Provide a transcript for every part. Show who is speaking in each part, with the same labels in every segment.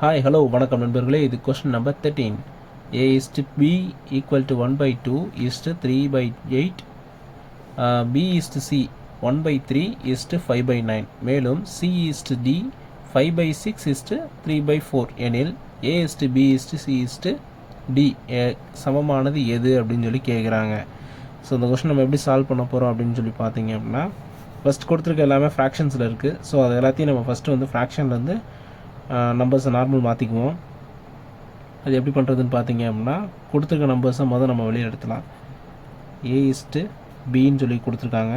Speaker 1: Hi, hello, வணக்கம் நண்பர்களே. இது question number 13. A is to B equal to 1 by 2 is to 3 by 8. B is to C 1 by 3 is to 5 by 9. மேலும் C is to D 5 by 6 is to 3 by 4 எனில் A is to B is to C is to D சமமானது எது அப்படின்னு சொல்லி கேட்குறாங்க. So இந்த question நம்ம எப்படி சால்வ் பண்ண போகிறோம் அப்படின்னு சொல்லி பார்த்தீங்க அப்படின்னா, ஃபஸ்ட் கொடுத்துருக்க எல்லாமே ஃப்ராக்ஷன்ஸில் இருக்குது. ஸோ அது எல்லாத்தையும் நம்ம ஃபஸ்ட்டு வந்து ஃப்ராக்ஷன்லேருந்து நம்பர்ஸை நார்மல் மாற்றிக்குவோம். அது எப்படி பண்ணுறதுன்னு பார்த்தீங்க அப்படின்னா, கொடுத்துருக்க நம்பர்ஸை நம்ம வெளியே எடுத்துலாம். A இஸ்ட்டு பின்னு சொல்லி கொடுத்துருக்காங்க.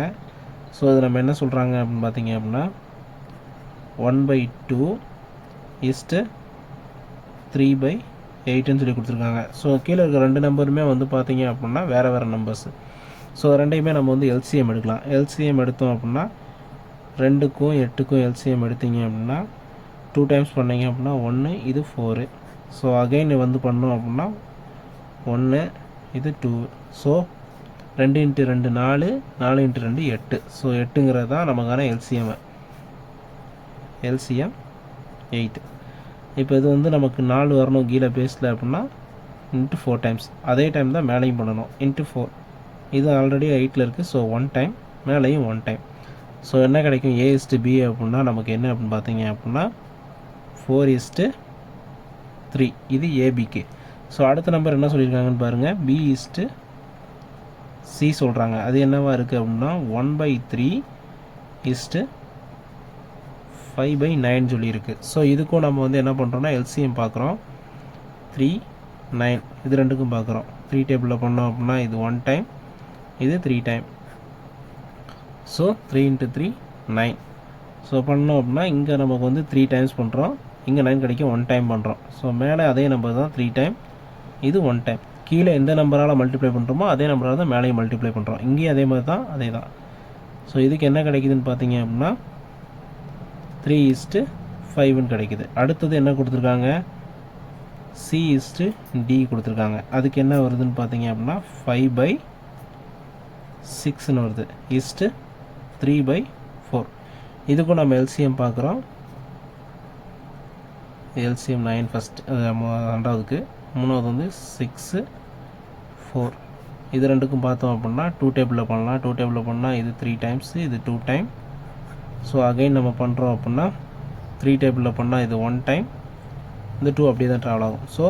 Speaker 1: ஸோ அது நம்ம என்ன சொல்கிறாங்க அப்படின்னு பார்த்தீங்க அப்படின்னா 1/2 இஸ்ட்டு 3/8ன்னு சொல்லி கொடுத்துருக்காங்க. ஸோ கீழே இருக்க ரெண்டு நம்பருமே வந்து பார்த்தீங்க அப்படின்னா வேறு வேறு நம்பர்ஸு. ஸோ ரெண்டையுமே நம்ம வந்து எல்சிஎம் எடுக்கலாம். எல்சிஎம் எடுத்தோம் அப்படின்னா 2க்கும் 8க்கும் எல்சிஎம் எடுத்தீங்க அப்படின்னா 2 டைம்ஸ் பண்ணிங்க அப்படின்னா 1, இது 4. ஸோ அகைன் வந்து பண்ணோம் அப்படின்னா 1, இது 2. ஸோ 2 × 2 4, 4 × 2 8. ஸோ 8ங்கிறது தான் நமக்கான எல்சிஎம் 8. இப்போ இது வந்து நமக்கு 4 வரணும் கீழே பேஸில் அப்படின்னா × 4 டைம்ஸ். அதே டைம் தான் மேலேயும் பண்ணணும் × 4. இது ஆல்ரெடி 8ல் இருக்குது. ஸோ 1 டைம், மேலேயும் 1 டைம். ஸோ என்ன கிடைக்கும் A is to B அப்படின்னா நமக்கு என்ன அப்படின்னு பார்த்தீங்க அப்படின்னா 4:3. இது ஏபிக்கு. ஸோ அடுத்த நம்பர் என்ன சொல்லியிருக்காங்கன்னு பாருங்கள், B is to C சொல்கிறாங்க. அது என்னவா இருக்குது அப்படின்னா 1/3 is to 5/9 சொல்லியிருக்கு. ஸோ இதுக்கும் நம்ம வந்து என்ன பண்ணுறோன்னா எல்சிஎம் பார்க்குறோம். 3, 9 இது ரெண்டுக்கும் பார்க்குறோம். 3 டேபிளில் பண்ணோம் அப்படின்னா இது 1 டைம், இது 3 டைம். ஸோ 3 × 3 9. ஸோ பண்ணோம் அப்படின்னா இங்கே நமக்கு வந்து 3 டைம்ஸ் பண்ணுறோம், இங்கே 9 கிடைக்கும் 1 டைம் பண்ணுறோம். ஸோ மேலே அதே நம்பர் தான் 3 டைம், இது 1 டைம். கீழே எந்த நம்பரால் மல்டிப்ளை பண்ணுறோமோ அதே நம்பரால் தான் மேலேயும் மல்டிப்ளை பண்ணுறோம். இங்கேயும் அதே மாதிரி தான், அதே தான். ஸோ இதுக்கு என்ன கிடைக்குதுன்னு பார்த்தீங்க அப்படின்னா 3:5ன்னு கிடைக்குது. அடுத்தது என்ன கொடுத்துருக்காங்க, C is to D கொடுத்துருக்காங்க. அதுக்கு என்ன வருதுன்னு பார்த்தீங்க அப்படின்னா 5/6ன்னு வருது. இஸ்ட்டு 3/4. இதுக்கும் நம்ம எல்சிஎம் பார்க்குறோம். எல்சிஎம் 9 ஃபஸ்ட், ரெண்டாவதுக்கு. மூணாவது வந்து 6, 4. இது ரெண்டுக்கும் பார்த்தோம் அப்படின்னா 2 டேபிளில் பண்ணலாம். 2 டேபிளில் பண்ணால் இது 3 டைம்ஸ், இது 2 டைம். ஸோ அகைன் நம்ம பண்ணுறோம் அப்படின்னா 3 டேபிளில் பண்ணால் இது 1 டைம், இந்த 2 அப்படியே தான் ட்ராவல் ஆகும். ஸோ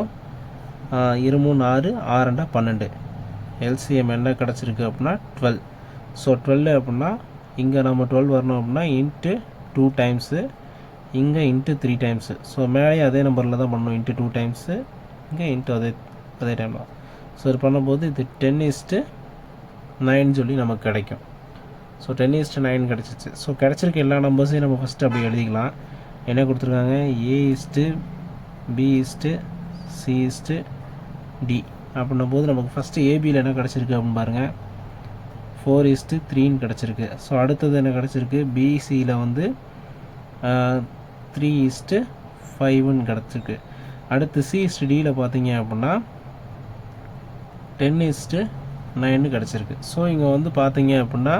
Speaker 1: 2 3 6, 6 2 12. எல்சிஎம் என்ன கிடச்சிருக்கு அப்படின்னா 12. ஸோ 12 அப்படின்னா இங்கே நம்ம 12 வரணும் அப்படின்னா × 2 டைம்ஸு, இங்கே × 3 டைம்ஸு. ஸோ மேலே அதே நம்பரில் தான் பண்ணணும், × 2 டைம்ஸு, இங்கே அதே டைம் தான். ஸோ இது பண்ணும்போது இது 10:9 சொல்லி நமக்கு கிடைக்கும். ஸோ 10:9 கிடச்சிச்சு. ஸோ கிடச்சிருக்க எல்லா நம்பர்ஸையும் நம்ம ஃபஸ்ட்டு அப்படி எழுதிக்கலாம். என்ன கொடுத்துருக்காங்க, A is to B is to C is to D அப்படின்னும் போது நமக்கு ஃபஸ்ட்டு ஏபியில் என்ன கிடச்சிருக்கு அப்படின்னு பாருங்கள், 4:3ன்னு கிடச்சிருக்கு. ஸோ அடுத்தது என்ன கிடச்சிருக்கு, பிசியில் வந்து 3:5ன்னு கிடச்சிருக்கு. அடுத்து C/Dயில் பார்த்தீங்க அப்படின்னா 10:9ன்னு கிடச்சிருக்கு. ஸோ இங்கே வந்து பார்த்தீங்க அப்படின்னா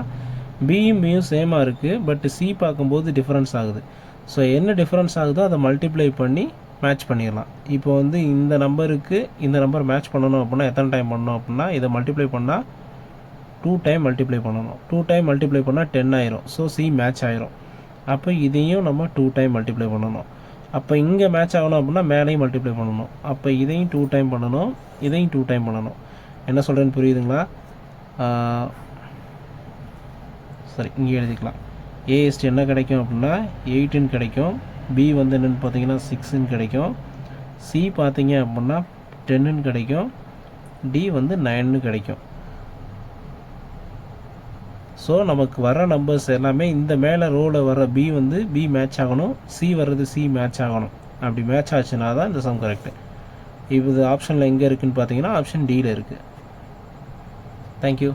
Speaker 1: பியும் சேமாக இருக்குது, பட் சி பார்க்கும்போது டிஃப்ரென்ஸ் ஆகுது. ஸோ என்ன டிஃப்ரென்ஸ் ஆகுதோ அதை மல்டிப்ளை பண்ணி மேட்ச் பண்ணிடலாம். இப்போ வந்து இந்த நம்பருக்கு இந்த நம்பர் மேட்ச் பண்ணணும் அப்படின்னா எத்தனை டைம் பண்ணணும் அப்படின்னா இதை மல்டிப்ளை பண்ணால் 2 டைம் மல்டிப்ளை பண்ணணும். 2 டைம் மல்டிப்ளை பண்ணால் 10 ஆயிரும். ஸோ சி மேட்ச் ஆயிரும். அப்போ இதையும் நம்ம 2 டைம் மல்டிப்ளை பண்ணணும். அப்போ இங்கே மேட்ச் ஆகணும் அப்படின்னா மேலேயும் மல்டிப்ளை பண்ணணும். அப்போ இதையும் 2 டைம் பண்ணணும், இதையும் 2 டைம் பண்ணணும். என்ன சொல்கிறேன்னு புரியுதுங்களா? சரி, இங்கே எழுதிக்கலாம். ஏஎஸ்டி என்ன கிடைக்கும் அப்படின்னா 8ன்னு கிடைக்கும். பி வந்து என்னென்னு பார்த்தீங்கன்னா 6ன்னு கிடைக்கும். சி பார்த்தீங்க அப்படின்னா 10ன்னு கிடைக்கும். டி வந்து 9ன்னு கிடைக்கும். ஸோ நமக்கு வர நம்பர்ஸ் எல்லாமே இந்த மேலே ரோவில் வர பி வந்து பி மேட்ச் ஆகணும், சி வர்றது சி மேட்ச் ஆகணும். அப்படி மேட்ச் ஆச்சுன்னா தான் இந்த சம் கரெக்டு. இப்போ இது ஆப்ஷனில் எங்கே இருக்குதுன்னு பார்த்தீங்கன்னா ஆப்ஷன் டியில் இருக்குது. தேங்க்யூ.